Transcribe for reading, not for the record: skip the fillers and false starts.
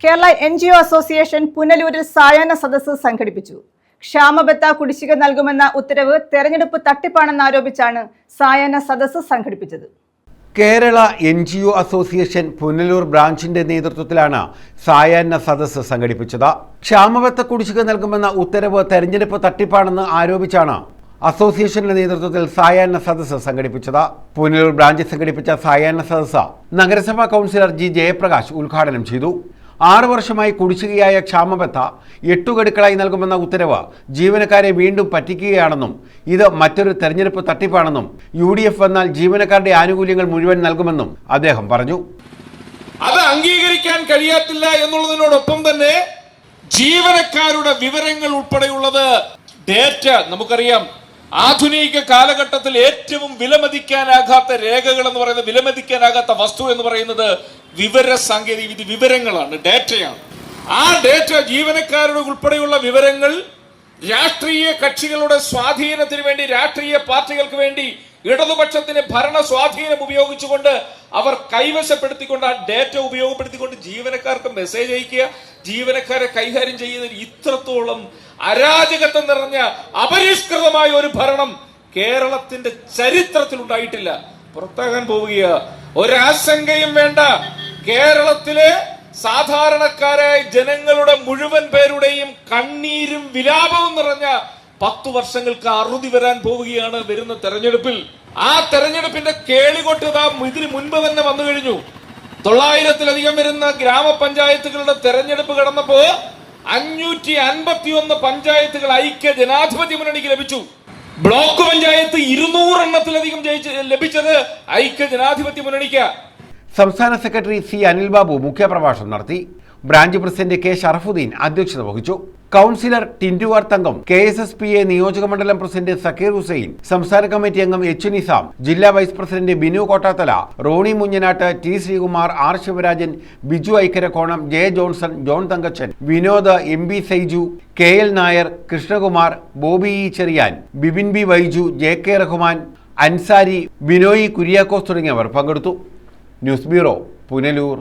Kerala NGO association പുനലൂരിൽ സായാഹ്ന സദസ്സ് സംഘടിപ്പിച്ചു. ക്ഷാമബത്ത കുടിശ്ശിക നൽകുമെന്ന ഉത്തരവ് തെരഞ്ഞെടുപ്പ് തട്ടിപ്പാണെന്നാരോപിച്ചാണ് സായാഹ്ന സദസ്സ് സംഘടിപ്പിച്ചത്. കേരള NGO അസോസിയേഷൻ പുനലൂർ ബ്രാഞ്ചിന്റെ നേതൃത്വത്തിലാണ് സായാഹ്ന സദസ്സ് സംഘടിപ്പിച്ചത്. ക്ഷാമബത്ത കുടിശ്ശിക നൽകുമെന്ന ഉത്തരവ് തെരഞ്ഞെടുപ്പ് തട്ടിപ്പാണെന്ന് ആരോപിച്ചാണ് അസോസിയേഷന്റെ നേതൃത്വത്തിൽ സായാഹ്ന സദസ്സ് സംഘടിപ്പിച്ചത്. പുനലൂർ ബ്രാഞ്ച് സംഘടിപ്പിച്ച സായാഹ്ന സദസ്സ് നഗരസഭാ കൗൺസിലർ G. ജയപ്രകാശ് ഉദ്ഘാടനം ചെയ്തു. 6 വർഷമായി കുടിശ്ശികയായ ക്ഷാമബത്ത 8 ഗഡുക്കളായി നൽകുമെന്ന ഉത്തരവ് ജീവനക്കാരെ വീണ്ടും പറ്റിക്കുകയാണെന്നും ഇത് മറ്റൊരു തെരഞ്ഞെടുപ്പ് തട്ടിപ്പാണെന്നും UDF വന്നാൽ ജീവനക്കാരുടെ ആനുകൂല്യങ്ങൾ മുഴുവൻ നൽകുമെന്നും അദ്ദേഹം പറഞ്ഞു. അത് അംഗീകരിക്കാൻ കഴിയാത്തില്ല എന്നുള്ളതിനോടൊപ്പം തന്നെ ജീവനക്കാരുടെ വിവരങ്ങൾ ഉൾപ്പെടെയുള്ളത് ഡേറ്റ നമുക്കറിയാം. ആധുനിക കാലഘട്ടത്തിൽ ഏറ്റവും വിലമതിക്കാനാകാത്ത രേഖകൾ എന്ന് പറയുന്നത്, വിലമതിക്കാനാകാത്ത വസ്തു എന്ന് പറയുന്നത് വിവര സാങ്കേതിക വിവരങ്ങളാണ്, ഡേറ്റയാണ്. ആ ഡേറ്റ, ജീവനക്കാരുടെ ഉൾപ്പെടെയുള്ള വിവരങ്ങൾ രാഷ്ട്രീയ കക്ഷികളുടെ സ്വാധീനത്തിന് വേണ്ടി, രാഷ്ട്രീയ പാർട്ടികൾക്ക് വേണ്ടി ഇടതുപക്ഷത്തിന് ഭരണ സ്വാധീനം ഉപയോഗിച്ചുകൊണ്ട് അവർ കൈവശപ്പെടുത്തിക്കൊണ്ട് ആ ഡേറ്റ ഉപയോഗപ്പെടുത്തിക്കൊണ്ട് ജീവനക്കാർക്ക് മെസ്സേജ് അയക്കുക, ജീവനക്കാരെ കൈകാര്യം ചെയ്യുന്നതിന് ഇത്രത്തോളം അരാജകത്വം നിറഞ്ഞ അപരിഷ്കൃതമായ ഒരു ഭരണം കേരളത്തിന്റെ ചരിത്രത്തിൽ ഉണ്ടായിട്ടില്ല. പുറത്താകാൻ പോവുക, ഒരാശങ്കയും വേണ്ട. കേരളത്തിലെ സാധാരണക്കാരായ ജനങ്ങളുടെ മുഴുവൻ പേരുടെയും കണ്ണീരും വിലാപവും നിറഞ്ഞ 10 വർഷങ്ങൾക്ക് അറുതി വരാൻ പോവുകയാണ് വരുന്ന തെരഞ്ഞെടുപ്പിൽ. ആ തെരഞ്ഞെടുപ്പിന്റെ കേളികൊട്ട് ഇതിന് മുൻപ് തന്നെ വന്നു കഴിഞ്ഞു. 900-ലധികം വരുന്ന ഗ്രാമപഞ്ചായത്തുകളുടെ തെരഞ്ഞെടുപ്പ് കടന്നപ്പോ 551 പഞ്ചായത്തുകൾ ഐക്യ ജനാധിപത്യ മുന്നണിക്ക് ലഭിച്ചു. ബ്ലോക്ക് പഞ്ചായത്ത് 200 എണ്ണത്തിലധികം ലഭിച്ചത് ഐക്യ ജനാധിപത്യ മുന്നണിക്ക്. സംസ്ഥാന സെക്രട്ടറി C. അനിൽ ബാബു മുഖ്യപ്രഭാഷണം നടത്തി. Branch president K. ഷറഫുദ്ദീൻ അധ്യക്ഷത വഹിച്ചു. കൗൺസിലർ ടിൻഡുവാർ തങ്കം, KSSPA നിയോജക മണ്ഡലം പ്രസിഡന്റ് സക്കീർ ഹുസൈൻ, സംസ്ഥാന കമ്മിറ്റി അംഗം H. നിസാം, ജില്ലാ vice president Binu Kottathala, Roni Munjanatt, T. Sreekumar, R. Sivarajan, Biju Aikkarakonam, J. Johnson, John Thankachan, Vinod, MB Saiju, KL Nair, Krishnakumar, Bobby E. Cherian, Bibin B. Vaiju, JK Rahman, Ansari, Binoy Kuriakose തുടങ്ങിയവർ പങ്കെടുത്തു. News bureau, Punalur.